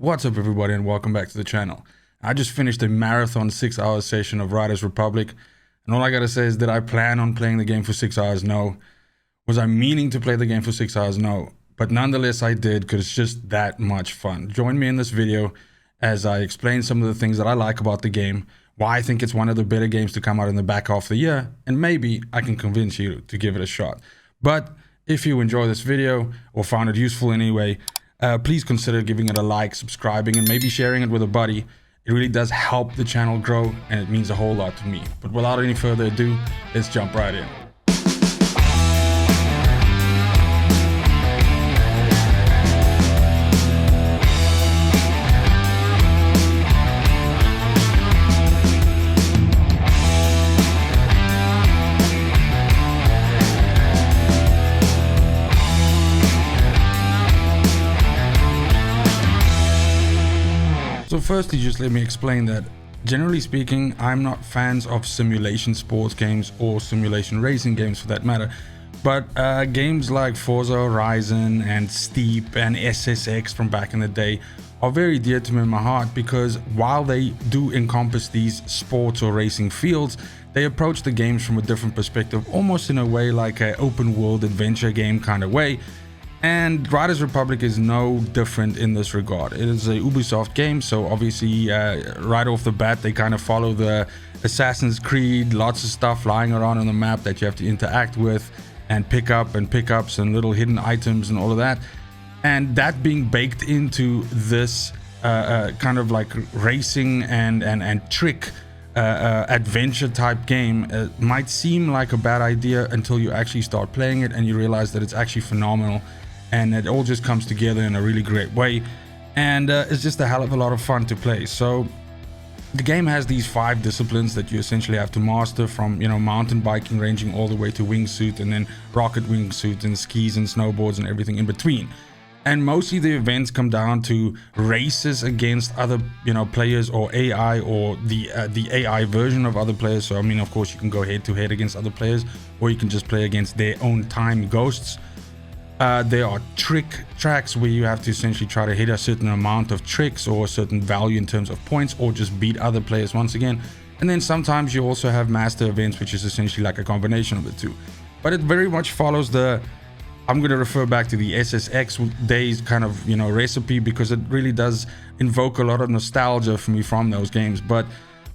What's up everybody and welcome back to the channel. I just finished a marathon 6-hour session of Riders Republic, and all I gotta say is, did I plan on playing the game for 6 hours? No. Was I meaning to play the game for 6 hours? No. But nonetheless I did, because it's just that much fun. Join me in this video as I explain some of the things that I like about the game, why I think it's one of the better games to come out in the back half of the year, and maybe I can convince you to give it a shot. But if you enjoy this video or found it useful in any way, please consider giving it a like, subscribing, and maybe sharing it with a buddy. It really does help the channel grow, and it means a whole lot to me. But without any further ado, let's jump right in. So firstly, just let me explain that generally speaking, I'm not fans of simulation sports games or simulation racing games for that matter. But games like Forza Horizon and Steep and SSX from back in the day are very dear to me in my heart, because while they do encompass these sports or racing fields, they approach the games from a different perspective, almost in a way like an open world adventure game kind of way. And Riders Republic is no different in this regard. It is a Ubisoft game, so obviously right off the bat they kind of follow the Assassin's Creed, lots of stuff lying around on the map that you have to interact with and pick up, and pickups and little hidden items and all of that. And that being baked into this kind of like racing and trick adventure type game might seem like a bad idea until you actually start playing it and you realize that it's actually phenomenal. And it all just comes together in a really great way, and it's just a hell of a lot of fun to play. So the game has these 5 disciplines that you essentially have to master, from mountain biking ranging all the way to wingsuit, and then rocket wingsuit and skis and snowboards and everything in between. And mostly the events come down to races against other players, or AI, or the AI version of other players. So I mean, of course you can go head to head against other players, or you can just play against their own time ghosts. There are trick tracks where you have to essentially try to hit a certain amount of tricks or a certain value in terms of points, or just beat other players once again. And then sometimes you also have master events, which is essentially like a combination of the two. But it very much follows the, I'm going to refer back to the SSX days kind of recipe, because it really does invoke a lot of nostalgia for me from those games. But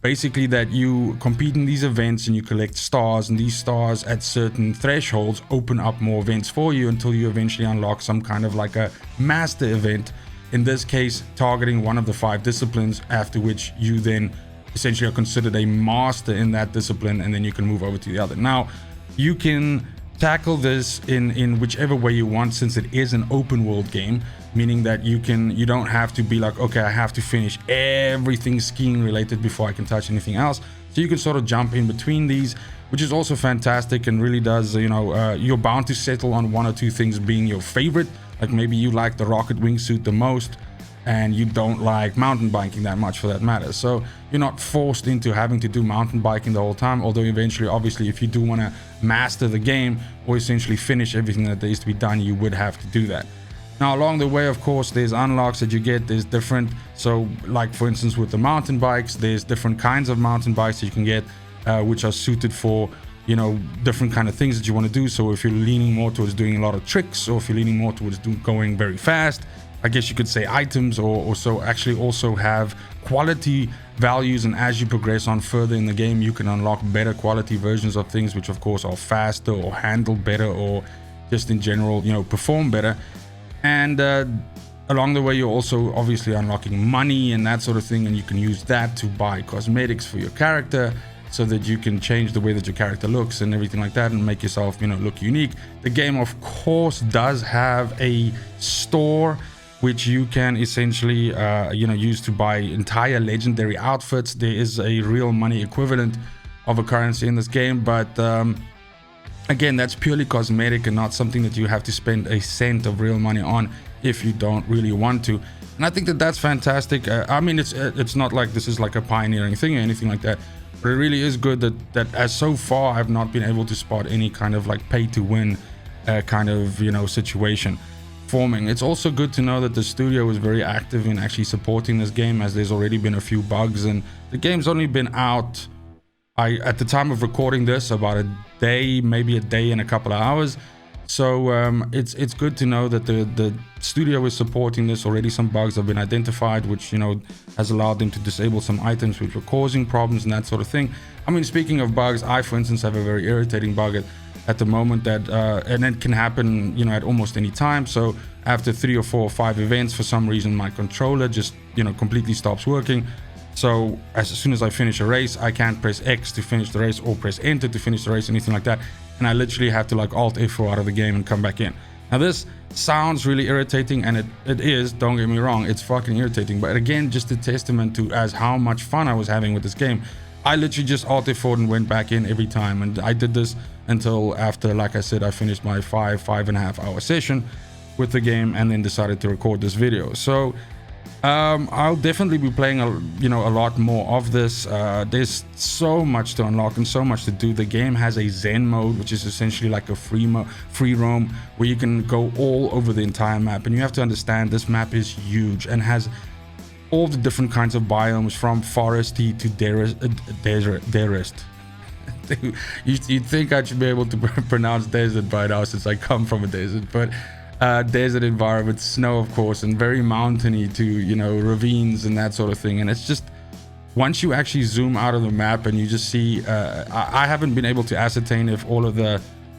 basically that you compete in these events and you collect stars, and these stars at certain thresholds open up more events for you until you eventually unlock some kind of like a master event, in this case targeting one of the 5 disciplines, after which you then essentially are considered a master in that discipline, and then you can move over to the other. Now you can tackle this in whichever way you want, since it is an open world game, meaning that you don't have to be like, okay, I have to finish everything skiing related before I can touch anything else. So you can sort of jump in between these, which is also fantastic, and really does, you're bound to settle on 1 or 2 things being your favorite. Like maybe you like the rocket wingsuit the most, and you don't like mountain biking that much for that matter. So you're not forced into having to do mountain biking the whole time, although eventually, obviously, if you do want to master the game or essentially finish everything that there is to be done, you would have to do that. Now along the way, of course, there's unlocks that you get. There's different, so like for instance with the mountain bikes, there's different kinds of mountain bikes that you can get, which are suited for different kind of things that you want to do. So if you're leaning more towards doing a lot of tricks, or if you're leaning more towards going very fast, I guess you could say items, or so actually also have quality values. And as you progress on further in the game, you can unlock better quality versions of things, which of course are faster or handle better, or just in general perform better. And along the way, you're also obviously unlocking money and that sort of thing, and you can use that to buy cosmetics for your character, so that you can change the way that your character looks and everything like that, and make yourself look unique. The game of course does have a store, which you can essentially use to buy entire legendary outfits. There is a real money equivalent of a currency in this game, but again, that's purely cosmetic and not something that you have to spend a cent of real money on if you don't really want to. And I think that that's fantastic. I mean, it's not like this is like a pioneering thing or anything like that, but it really is good that as so far I've not been able to spot any kind of like pay to win kind of situation. forming. It's also good to know that the studio is very active in actually supporting this game, as there's already been a few bugs, and the game's only been out, at the time of recording this, about a day, maybe a day and a couple of hours. So it's good to know that the studio is supporting this. Already some bugs have been identified, which, you know, has allowed them to disable some items which were causing problems and that sort of thing. I mean, speaking of bugs, I, for instance, have a very irritating bug at the moment that, and it can happen, you know, at almost any time. So after 3 or 4 or 5 events, for some reason, my controller just, you know, completely stops working. So as soon as I finish a race, I can't press X to finish the race or press enter to finish the race, anything like that. And I literally have to like Alt F4 out of the game and come back in. Now this sounds really irritating, and it is, don't get me wrong, it's fucking irritating. But again, just a testament to as how much fun I was having with this game. I literally just Alt F4 and went back in every time. And I did this until after, like I said, I finished my 5.5 hour session with the game, and then decided to record this video. So I'll definitely be playing a lot more of this. There's so much to unlock and so much to do. The game has a Zen mode, which is essentially like a free roam, where you can go all over the entire map. And you have to understand, this map is huge and has all the different kinds of biomes, from foresty to desert. You'd think I should be able to pronounce desert by now, since I come from a desert, but desert environment, snow of course, and very mountainy to, you know, ravines and that sort of thing. And it's just, once you actually zoom out of the map and you just see, I haven't been able to ascertain if all of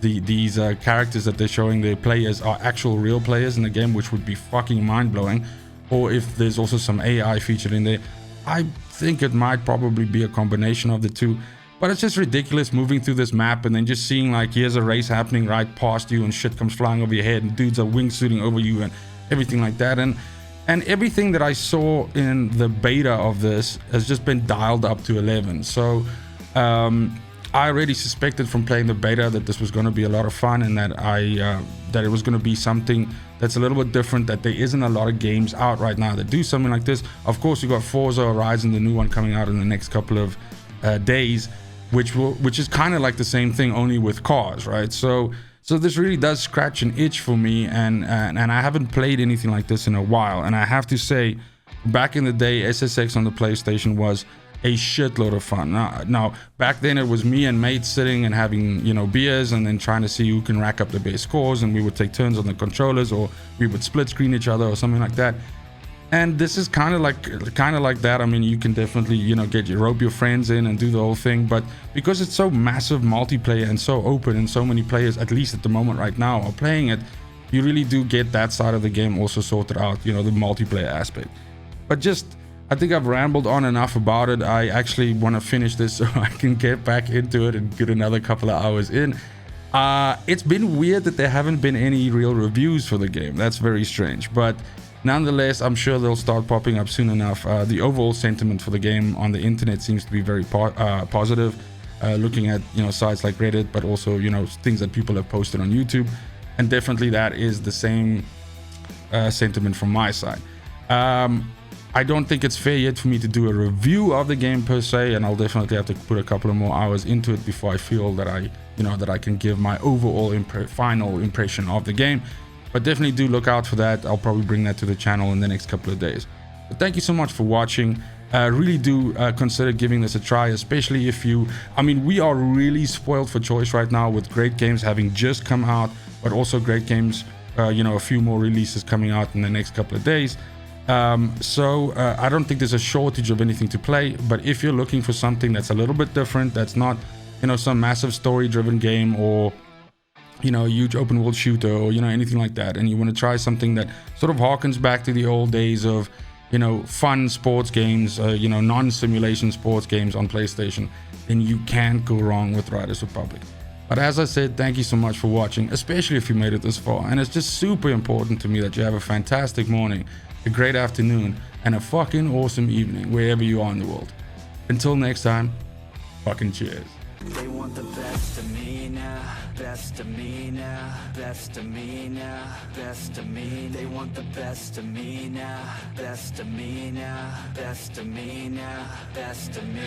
these characters that they're showing their players are actual real players in the game, which would be fucking mind-blowing, or if there's also some AI featured in there. I think it might probably be a combination of the two. But it's just ridiculous moving through this map and then just seeing like, here's a race happening right past you and shit comes flying over your head and dudes are wingsuiting over you and everything like that. And everything that I saw in the beta of this has just been dialed up to 11. So I already suspected from playing the beta that this was going to be a lot of fun, and that that it was going to be something that's a little bit different, that there isn't a lot of games out right now that do something like this. Of course, you got Forza Horizon, the new one coming out in the next couple of days, which is kind of like the same thing, only with cars, right? So this really does scratch an itch for me, and I haven't played anything like this in a while. And I have to say, back in the day, SSX on the PlayStation was a shitload of fun. Now back then it was me and mates sitting and having, you know, beers, and then trying to see who can rack up the best scores, and we would take turns on the controllers, or we would split screen each other or something like that. And this is kind of like that. I mean, you can definitely, you know, rope your friends in and do the whole thing, but because it's so massive multiplayer and so open, and so many players, at least at the moment right now, are playing it, you really do get that side of the game also sorted out, you know, the multiplayer aspect. But just, I think I've rambled on enough about it. I actually want to finish this so I can get back into it and get another couple of hours in. It's been weird that there haven't been any real reviews for the game. That's very strange, but nonetheless, I'm sure they'll start popping up soon enough. The overall sentiment for the game on the internet seems to be very positive, looking at, you know, sites like Reddit, but also, you know, things that people have posted on YouTube. And definitely that is the same sentiment from my side. I don't think it's fair yet for me to do a review of the game per se, and I'll definitely have to put a couple of more hours into it before I feel that I can give my overall final impression of the game. But definitely do look out for that. I'll probably bring that to the channel in the next couple of days. But thank you so much for watching. Really do consider giving this a try, especially if we are really spoiled for choice right now, with great games having just come out, but also great games, a few more releases coming out in the next couple of days. So I don't think there's a shortage of anything to play, but if you're looking for something that's a little bit different, that's not, some massive story-driven game, or a huge open world shooter, or anything like that, and you want to try something that sort of harkens back to the old days of fun sports games, non-simulation sports games on PlayStation, then you can't go wrong with Riders Republic. But as I said, thank you so much for watching, especially if you made it this far, and it's just super important to me that you have a fantastic morning, a great afternoon, and a fucking awesome evening wherever you are in the world. Until next time, fucking cheers. They want the best of me now, best of me now, best of me now, best of me. They want the best of me now, best of me now, best of me now, best of me.